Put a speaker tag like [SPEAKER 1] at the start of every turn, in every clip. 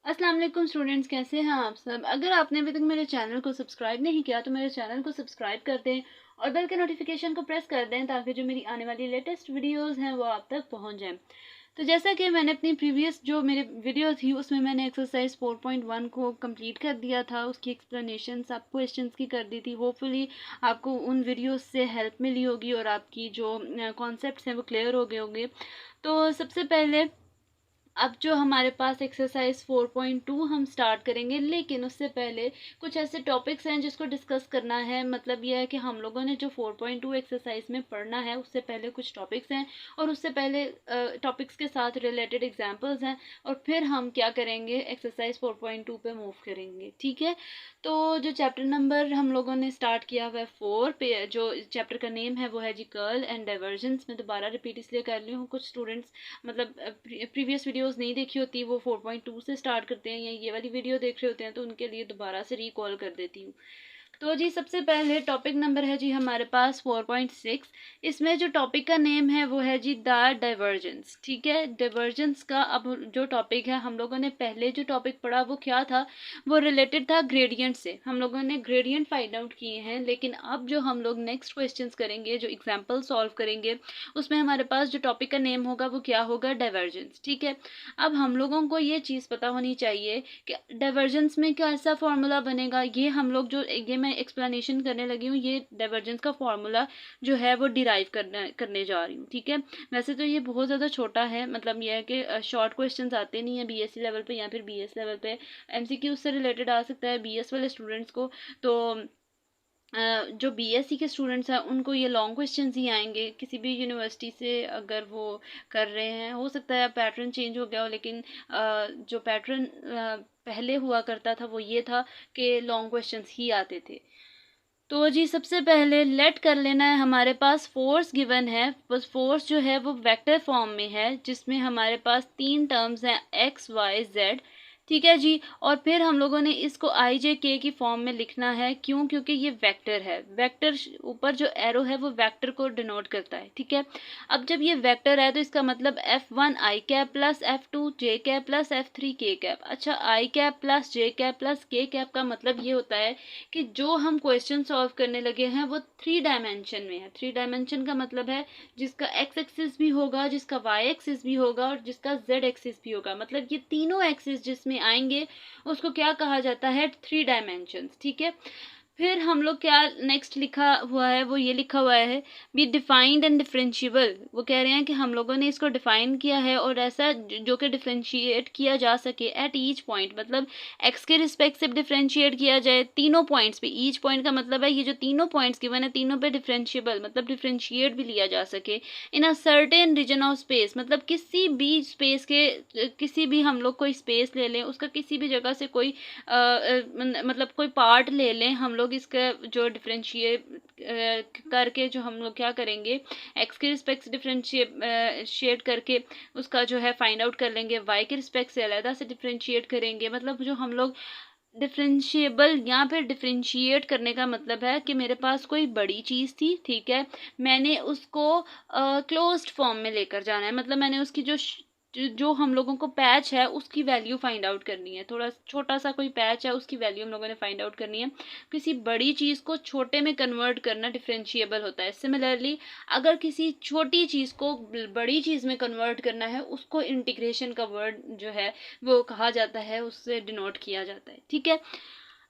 [SPEAKER 1] अस्सलाम वालेकुम स्टूडेंट्स, कैसे हैं आप सब। अगर आपने अभी तक मेरे चैनल को सब्सक्राइब नहीं किया तो मेरे चैनल को सब्सक्राइब कर दें और बेल के नोटिफिकेशन को प्रेस कर दें ताकि जो मेरी आने वाली लेटेस्ट वीडियोस हैं वो आप तक पहुंच जाएं। तो जैसा कि मैंने अपनी प्रीवियस जो मेरे वीडियो थी उसमें मैंने एक्सरसाइज 4.1 को कंप्लीट कर दिया था, उसकी एक्सप्लेनेशन सब क्वेश्चंस की कर दी थी। होपफुली आपको उन वीडियोस से हेल्प मिली होगी और आपकी जो कॉन्सेप्ट्स हैं वो क्लियर हो गए होंगे। तो सबसे पहले अब जो हमारे पास एक्सरसाइज 4.2 हम स्टार्ट करेंगे, लेकिन उससे पहले कुछ ऐसे टॉपिक्स हैं जिसको डिस्कस करना है। मतलब यह है कि हम लोगों ने जो 4.2 एक्सरसाइज में पढ़ना है उससे पहले कुछ टॉपिक्स हैं और उससे पहले टॉपिक्स के साथ रिलेटेड एग्जांपल्स हैं और फिर हम क्या करेंगे, एक्सरसाइज 4.2 पे मूव करेंगे। ठीक है, तो जो चैप्टर नंबर हम लोगों ने स्टार्ट किया हुआ है 4 पे, जो चैप्टर का नेम है वो है जी कर्ल एंड डाइवर्जेंस। मैं दोबारा रिपीट इसलिए कर रही हूँ, कुछ स्टूडेंट्स मतलब प्रीवियस वीडियोस नहीं देखी होती, वो 4.2 से स्टार्ट करते हैं या ये वाली वीडियो देख रहे होते हैं, तो उनके लिए दोबारा से रिकॉल कर देती हूँ। तो जी सबसे पहले टॉपिक नंबर है जी हमारे पास 4.6। इसमें जो टॉपिक का नेम है वो है जी द डाइवर्जेंस। ठीक है, डाइवर्जेंस का अब जो टॉपिक है, हम लोगों ने पहले जो टॉपिक पढ़ा वो क्या था, वो रिलेटेड था ग्रेडियंट से। हम लोगों ने ग्रेडियंट फाइंड आउट किए हैं, लेकिन अब जो हम लोग नेक्स्ट क्वेश्चंस करेंगे, जो एग्जाम्पल सॉल्व करेंगे, उसमें हमारे पास जो टॉपिक का नेम होगा वो क्या होगा, डाइवर्जेंस। ठीक है, अब हम लोगों को ये चीज़ पता होनी चाहिए कि डाइवर्जेंस में क्या ऐसा फॉर्मूला बनेगा। ये हम लोग जो ये मैं एक्सप्लेनेशन करने लगी हूँ, ये डाइवर्जेंस का फॉर्मूला जो है वो डिराइव करने जा रही हूँ। ठीक है, वैसे तो ये बहुत ज़्यादा छोटा है, मतलब ये है कि शॉर्ट क्वेश्चंस आते नहीं है बीएससी लेवल पे या फिर बीएस लेवल पे। एमसीक्यू से रिलेटेड आ सकता है बीएस वाले स्टूडेंट्स को। तो जो बीएससी के स्टूडेंट्स हैं उनको ये लॉन्ग क्वेश्चंस ही आएंगे, किसी भी यूनिवर्सिटी से अगर वो कर रहे हैं। हो सकता है पैटर्न चेंज हो गया हो, लेकिन जो पैटर्न पहले हुआ करता था वो ये था कि लॉन्ग क्वेश्चंस ही आते थे। तो जी सबसे पहले लेट कर लेना है, हमारे पास फोर्स गिवन है। बस फोर्स जो है वो वेक्टर फॉर्म में है, जिसमें हमारे पास 3 टर्म्स हैं एक्स वाई जेड। ठीक है जी, और फिर हम लोगों ने इसको आई जे के की फॉर्म में लिखना है। क्यों? क्योंकि ये वेक्टर है। वेक्टर ऊपर जो एरो है वो वेक्टर को डिनोट करता है। ठीक है, अब जब ये वेक्टर है तो इसका मतलब F1 आई कैप प्लस F2 जे कैप प्लस F3 के कैप। अच्छा, आई कैप प्लस जे कैप प्लस के कैप का मतलब ये होता है कि जो हम क्वेश्चन सॉल्व करने लगे हैं वो 3 डायमेंशन में है। 3 डायमेंशन का मतलब है जिसका एक्स एक्सिस भी होगा, जिसका वाई एक्सिस भी होगा और जिसका जेड एक्सिस भी होगा। मतलब ये तीनों एक्सिस जिसमें आएंगे उसको क्या कहा जाता है, 3 डायमेंशंस। ठीक है, फिर हम लोग क्या नेक्स्ट लिखा हुआ है, वो ये लिखा हुआ है बी डिफाइंड एंड डिफरेंशिएबल। वो कह रहे हैं कि हम लोगों ने इसको डिफाइन किया है और ऐसा जो कि डिफरेंशिएट किया जा सके एट ईच पॉइंट। मतलब एक्स के रिस्पेक्ट से डिफरेंशिएट किया जाए तीनों पॉइंट्स पे। ईच पॉइंट का मतलब है ये जो तीनों पॉइंट्स गिवन है तीनों पे डिफरेंशिएबल, मतलब डिफरेंशिएट भी लिया जा सके in a certain region of space. मतलब किसी भी स्पेस के किसी भी हम लोग कोई स्पेस ले लें, उसका किसी भी जगह से कोई मतलब कोई पार्ट ले लें, हम लोग इसका जो डिफरेंशिएट करके जो हम लोग क्या करेंगे, एक्स के रिस्पेक्ट से डिफरेंशिएट करके उसका जो है फाइंड आउट कर लेंगे, वाई के रिस्पेक्ट से अलग से डिफरेंशिएट करेंगे। मतलब जो हम लोग डिफरेंशिएबल या फिर डिफरेंशिएट करने का मतलब है कि मेरे पास कोई बड़ी चीज़ थी, ठीक है, मैंने उसको क्लोज्ड फॉर्म में लेकर जाना है। मतलब मैंने उसकी जो हम लोगों को पैच है उसकी वैल्यू फाइंड आउट करनी है। थोड़ा छोटा सा कोई पैच है उसकी वैल्यू हम लोगों ने फाइंड आउट करनी है। किसी बड़ी चीज़ को छोटे में कन्वर्ट करना डिफरेंशिएबल होता है। सिमिलरली अगर किसी छोटी चीज़ को बड़ी चीज़ में कन्वर्ट करना है, उसको इंटीग्रेशन का वर्ड जो है वो कहा जाता है, उससे डिनोट किया जाता है। ठीक है,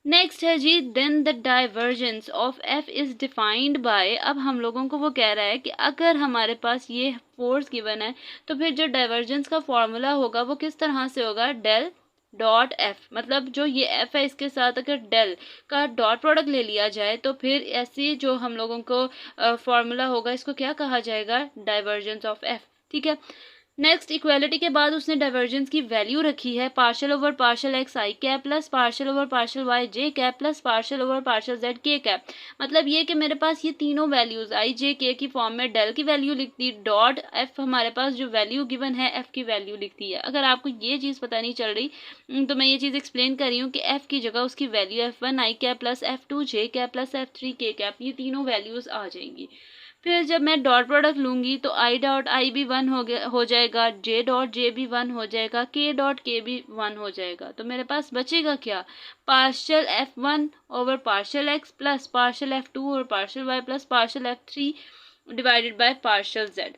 [SPEAKER 1] नेक्स्ट है जी then the divergence of F is defined by. अब हम लोगों को वो कह रहा है कि अगर हमारे पास ये फोर्स गिवन है तो फिर जो डाइवर्जेंस का फॉर्मूला होगा वो किस तरह से होगा, डेल डॉट एफ। मतलब जो ये एफ है इसके साथ अगर डेल का डॉट प्रोडक्ट ले लिया जाए तो फिर ऐसे जो हम लोगों को फॉर्मूला होगा इसको क्या कहा जाएगा, डाइवर्जेंस ऑफ एफ। ठीक है, नेक्स्ट इक्वालिटी के बाद उसने डाइवर्जेंस की वैल्यू रखी है partial over partial x i cap plus partial over partial y j cap plus partial over partial z k cap. मतलब ये कि मेरे पास ये तीनों वैल्यूज आई जे के की फॉर्म में डेल की वैल्यू लिख दी, डॉट एफ हमारे पास जो वैल्यू गिवन है एफ की वैल्यू लिख दी है। अगर आपको ये चीज़ पता नहीं चल रही तो मैं ये चीज़ एक्सप्लेन कर रही हूँ कि एफ की जगह उसकी वैल्यू F1 आई कैप प्लस F2 जे कैप प्लस F3 के कैप, ये तीनों वैल्यूज आ जाएंगी। फिर जब मैं डॉट प्रोडक्ट लूँगी तो आई डॉट आई भी 1 हो जाएगा, जे डॉट जे भी 1 हो जाएगा, के डॉट के भी 1 हो जाएगा। तो मेरे पास बचेगा क्या, partial F1 over partial X plus partial F2 over partial Y plus partial F3 divided by partial Z।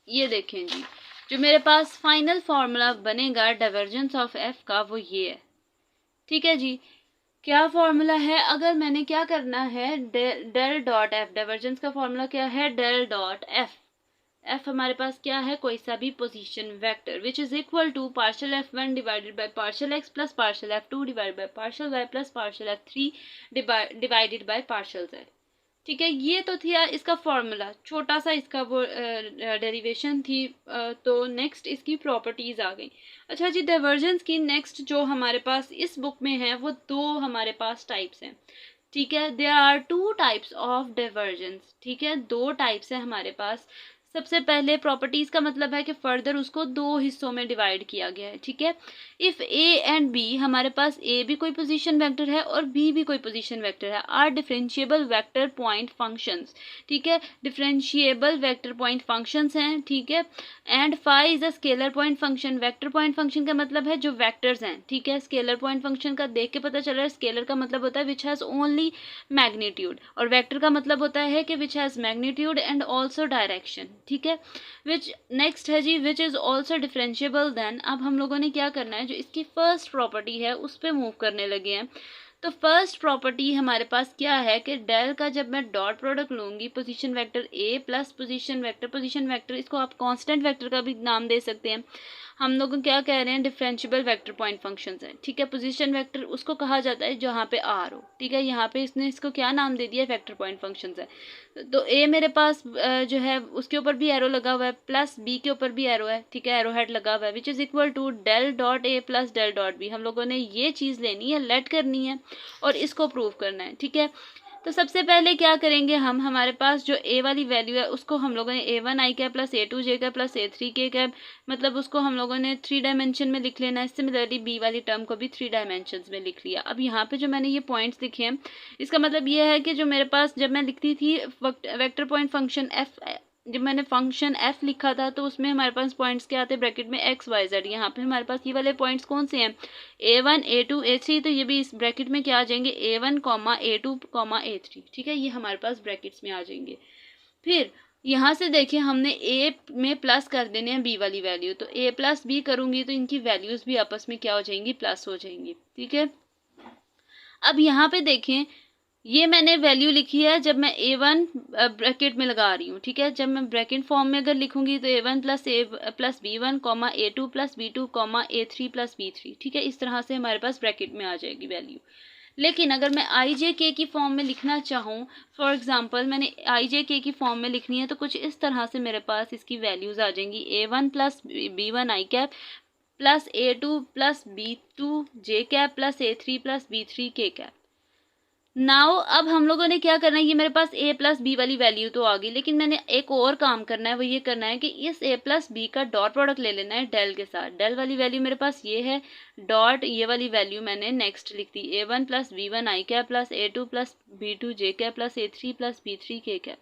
[SPEAKER 1] ये देखें जी, जो मेरे पास फाइनल फार्मूला बनेगा डाइवर्जेंस ऑफ एफ का वो ये है। ठीक है जी, क्या फॉर्मूला है, अगर मैंने क्या करना है, डेल डॉट एफ, डाइवर्जेंस का फॉर्मूला क्या है, डेल डॉट एफ। एफ हमारे पास क्या है, कोई सा भी position vector which is equal to partial F1 divided by partial X plus partial F2 divided by partial Y plus partial F3 divided by partial Z। ठीक है, ये तो थी इसका फॉर्मूला, छोटा सा इसका वो डेरिवेशन थी। तो नेक्स्ट इसकी प्रॉपर्टीज आ गई। अच्छा जी, डाइवर्जेंस की नेक्स्ट जो हमारे पास इस बुक में है वो दो हमारे पास टाइप्स हैं। ठीक है, there are 2 types of divergence. ठीक है, 2 टाइप्स है हमारे पास। सबसे पहले प्रॉपर्टीज का मतलब है कि फर्दर उसको 2 हिस्सों में डिवाइड किया गया है। ठीक है, इफ ए एंड बी, हमारे पास ए भी कोई पोजीशन वेक्टर है और बी भी कोई पोजीशन वेक्टर है, are differentiable vector point functions. ठीक है, डिफरेंशिएबल वेक्टर पॉइंट फंक्शंस हैं। ठीक है, and phi is a scalar point function. Vector point function का मतलब है जो वेक्टर्स हैं। ठीक है, स्केलर पॉइंट फंक्शन का देख के पता चल रहा है, स्केलर का मतलब होता है विच हैज ओनली मैग्नीट्यूड, और वेक्टर का मतलब होता है कि which has magnitude and also direction. ठीक है, विच नेक्स्ट है जी, which is also differentiable. Then अब हम लोगों ने क्या करना है, जो इसकी फर्स्ट प्रॉपर्टी है उस पर मूव करने लगे हैं। तो फर्स्ट प्रॉपर्टी हमारे पास क्या है कि डेल का जब मैं डॉट प्रोडक्ट लूंगी, position vector A plus position vector, इसको आप कांस्टेंट वेक्टर का भी नाम दे सकते हैं। हम लोग क्या कह रहे हैं, डिफरेंशिएबल वेक्टर पॉइंट फंक्शंस है। ठीक है, पोजीशन वेक्टर उसको कहा जाता है जहाँ पे आर हो। ठीक है, यहाँ पे इसने इसको क्या नाम दे दिया, वेक्टर पॉइंट फंक्शंस है। तो ए मेरे पास जो है उसके ऊपर भी एरो लगा हुआ है, प्लस बी के ऊपर भी एरो है। ठीक है, एरो हेड लगा हुआ है, which is equal to del dot A plus del dot B. हम लोगों ने ये चीज़ लेनी है, लेट करनी है और इसको प्रूव करना है। ठीक है, तो सबसे पहले क्या करेंगे हम, हमारे पास जो ए वाली वैल्यू है उसको हम लोगों ने A1 आई कैप प्लस A2 जे कैप प्लस A3 के कैप, मतलब उसको हम लोगों ने 3 डायमेंशन में लिख लेना है। सिमिलरली बी वाली टर्म को भी 3 डायमेंशंस में लिख लिया। अब यहाँ पे जो मैंने ये पॉइंट्स लिखे हैं, इसका मतलब ये है कि जो मेरे पास जब मैं लिखती थी वेक्टर पॉइंट फंक्शन एफ, जब मैंने फंक्शन एफ लिखा था तो उसमें हमारे पास पॉइंट्स क्या आते हैं, ब्रैकेट में एक्स वाई जेड। यहाँ पे हमारे पास ये वाले पॉइंट्स कौन से हैं, A1 A2 A3, तो ये भी इस ब्रैकेट में क्या आ जाएंगे, A1 A2 A3। ठीक है, ये हमारे पास ब्रैकेट्स में आ जाएंगे। फिर यहाँ से देखिए, हमने ए में प्लस कर देने हैं बी वाली वैल्यू, तो ए प्लस बी करूँगी तो इनकी वैल्यूज़ भी आपस में क्या हो जाएंगी, प्लस हो जाएंगी। ठीक है, अब यहाँ पे देखें, ये मैंने वैल्यू लिखी है जब मैं A1 ब्रैकेट में लगा रही हूँ। ठीक है, जब मैं ब्रैकेट फॉर्म में अगर लिखूंगी तो A1 plus B1 A2 plus B2 A3 plus B3। ठीक है, इस तरह से हमारे पास ब्रैकेट में आ जाएगी वैल्यू। लेकिन अगर मैं IJK की फॉर्म में लिखना चाहूँ, फॉर एग्जांपल मैंने IJK की फॉर्म में लिखनी है, तो कुछ इस तरह से मेरे पास इसकी वैल्यूज़ आ जाएंगी, A1 plus B1 i cap plus A2 plus B2 j cap plus A3 plus B3 k cap. Now अब हम लोगों ने क्या करना है, ये मेरे पास a प्लस बी वाली वैल्यू तो आ गई, लेकिन मैंने एक और काम करना है, वो ये करना है कि इस a प्लस बी का डॉट प्रोडक्ट ले लेना है डेल के साथ। डेल वाली वैल्यू मेरे पास ये है, डॉट ये वाली वैल्यू मैंने नेक्स्ट लिख दी, A1 plus B1 i cap plus A2 plus B2 j cap plus A3 plus B3 k cap.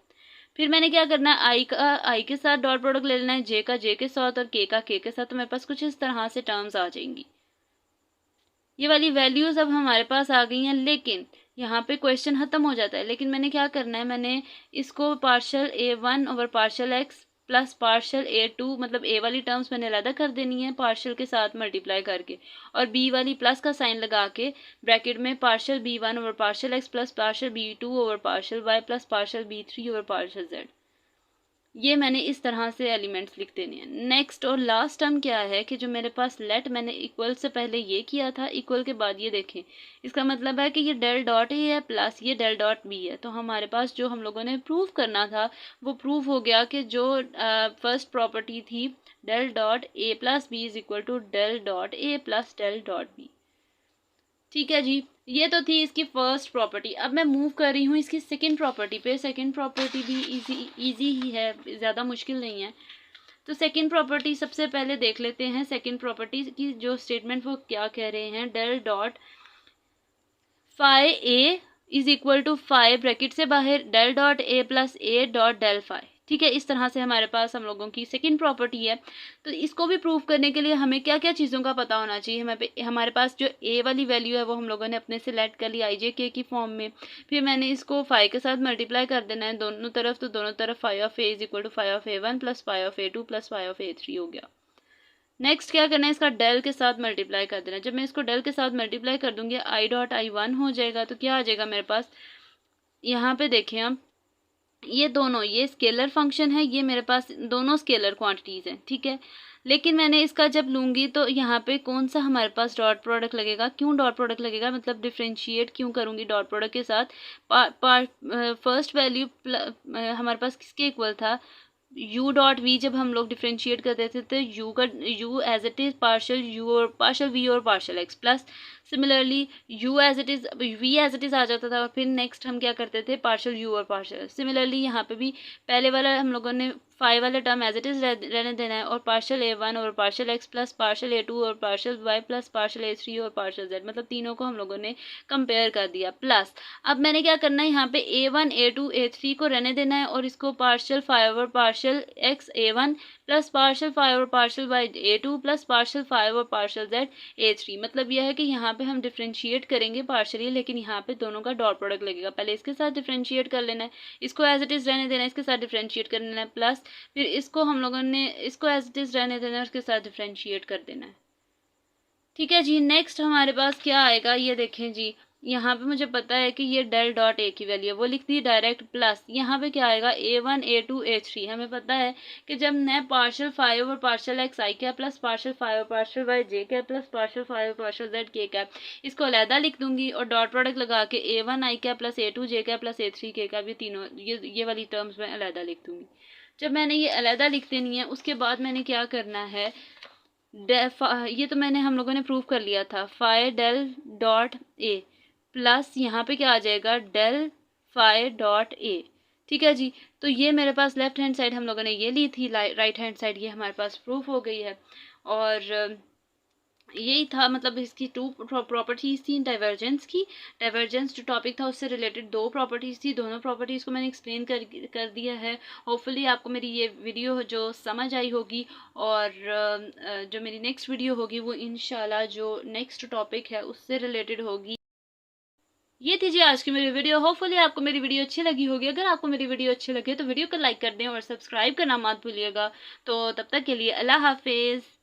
[SPEAKER 1] फिर मैंने क्या करना है, आई के साथ डॉट प्रोडक्ट ले लेना है, जे का जे के साथ और के का के साथ। तो मेरे पास कुछ इस तरह से टर्म्स आ जाएंगी। ये वाली वैल्यूज़ अब हमारे पास आ गई हैं, लेकिन यहाँ पे क्वेश्चन ख़त्म हो जाता है। लेकिन मैंने क्या करना है, मैंने इसको partial A1 over partial X plus partial A2, मतलब ए वाली टर्म्स मैंने अलग कर देनी है पार्शियल के साथ मल्टीप्लाई करके, और बी वाली प्लस का साइन लगा के ब्रैकेट में partial B1 over partial X plus partial B2 over partial Y plus partial B3 over partial Z. ये मैंने इस तरह से एलिमेंट्स लिख देने हैं। नेक्स्ट और लास्ट टर्म क्या है कि जो मेरे पास लेट मैंने इक्वल से पहले ये किया था, इक्वल के बाद ये देखें, इसका मतलब है कि ये डेल डॉट ए है प्लस ये डेल डॉट बी है। तो हमारे पास जो हम लोगों ने प्रूव करना था वो प्रूव हो गया कि जो फर्स्ट प्रॉपर्टी थी del dot A plus B is equal to del dot A plus del dot B. ठीक है जी, ये तो थी इसकी फर्स्ट प्रॉपर्टी। अब मैं मूव कर रही हूँ इसकी सेकंड प्रॉपर्टी पे। सेकंड प्रॉपर्टी भी इजी ही है, ज़्यादा मुश्किल नहीं है। तो सेकंड प्रॉपर्टी सबसे पहले देख लेते हैं। सेकंड प्रॉपर्टी की जो स्टेटमेंट वो क्या कह रहे हैं, del dot phi A is equal to phi bracket से बाहर del dot A plus A dot del phi. ठीक है, इस तरह से हमारे पास हम लोगों की सेकंड प्रॉपर्टी है। तो इसको भी प्रूव करने के लिए हमें क्या क्या चीज़ों का पता होना चाहिए। हमारे पास जो ए वाली वैल्यू है वो हम लोगों ने अपने से लेट कर ली आई जे के की फॉर्म में। फिर मैंने इसको फाइव के साथ मल्टीप्लाई कर देना है दोनों तरफ, तो दोनों तरफ phi of A is equal to phi of A one plus phi of A two plus phi of A three हो गया। नेक्स्ट क्या करना है, इसका डेल के साथ मल्टीप्लाई कर देना है। जब मैं इसको डेल के साथ मल्टीप्लाई कर दूंगी आई डॉट आई वन हो जाएगा। तो क्या आ जाएगा मेरे पास, यहाँ पे देखें हम, ये दोनों, ये स्केलर फंक्शन है, ये मेरे पास दोनों स्केलर क्वांटिटीज़ हैं। ठीक है, लेकिन मैंने इसका जब लूँगी तो यहाँ पे कौन सा हमारे पास डॉट प्रोडक्ट लगेगा। क्यों डॉट प्रोडक्ट लगेगा, मतलब डिफ्रेंशिएट क्यों करूँगी डॉट प्रोडक्ट के साथ। फर्स्ट वैल्यू हमारे पास किसके इक्वल था, u डॉट वी। जब हम लोग डिफ्रेंशिएट करते थे तो u as it is partial u और पार्शल v और partial x plus similarly u as it is v as it is आ जाता था। और फिर नेक्स्ट हम क्या करते थे, पार्शल u और पार्शल। सिमिलरली यहाँ पे भी पहले वाला हम लोगों ने फाइव वाला टर्म एज इट इज़ रहने देना है, और पार्शल ए वन और partial X plus partial A two और partial Y plus partial A three और पार्शल जेड, मतलब तीनों को हम लोगों ने कंपेयर कर दिया। प्लस अब मैंने क्या करना है, यहाँ पे a one a two a three को रहने देना है, और इसको पार्शल फाइव और partial x a one plus partial five और partial y a two plus partial five और पार्शल जेड ए थ्री। मतलब यह है कि यहाँ पे हम डिफ्रेंशिएट करेंगे पार्शली, लेकिन यहाँ पे दोनों का डॉट प्रोडक्ट लगेगा। पहले इसके साथ डिफ्रेंशिएट कर लेना है, इसको एज इट इज़ रहने देना है, इसके साथ डिफ्रेंशिएट कर लेना है, प्लस फिर इसको हम लोगों ने इसको एज इट इज़ रहने देना है, उसके साथ डिफ्रेंशिएट कर देना है। ठीक है जी, नेक्स्ट हमारे पास क्या आएगा, ये देखें जी, यहाँ पे मुझे पता है कि ये डेल डॉट ए की वैल्यू है, वो लिख दी डायरेक्ट। प्लस यहाँ पे क्या आएगा, a one a two a three. हमें पता है कि जब मैं पार्शल फाइव और partial x i cap plus partial five और partial y j cap plus partial five और पार्शल जेड के कैप, इसको अलहदा लिख दूंगी और डॉट प्रोडक्ट लगा के a one i cap plus a two j cap plus a three k cap, ये तीनों ये वाली टर्म्स में अलहदा लिख दूंगी। जब मैंने ये अलहदा लिख देनी है, उसके बाद मैंने क्या करना है, ये तो मैंने हम लोगों ने प्रूव कर लिया था, phi del dot A plus यहाँ पे क्या आ जाएगा, डेल फाई डॉट ए। ठीक है जी, तो ये मेरे पास लेफ्ट हैंड साइड हम लोगों ने ये ली थी, राइट हैंड साइड ये हमारे पास प्रूफ हो गई है। और यही था, मतलब इसकी टू प्रॉपर्टीज़ थी डाइवर्जेंस की। डाइवर्जेंस जो टॉपिक था उससे रिलेटेड दो प्रॉपर्टीज़ थी, दोनों प्रॉपर्टीज़ को मैंने एक्सप्लेन कर दिया है। होपफुली आपको मेरी ये वीडियो जो समझ आई होगी, और जो मेरी नेक्स्ट वीडियो होगी वो इंशाल्लाह जो नेक्स्ट टॉपिक है उससे रिलेटेड होगी। ये थी जी आज की मेरी वीडियो। होपफुली आपको मेरी वीडियो अच्छी लगी होगी। अगर आपको मेरी वीडियो अच्छी लगे तो वीडियो को लाइक कर दें और सब्सक्राइब करना मत भूलिएगा। तो तब तक के लिए अल्लाह हाफिज़।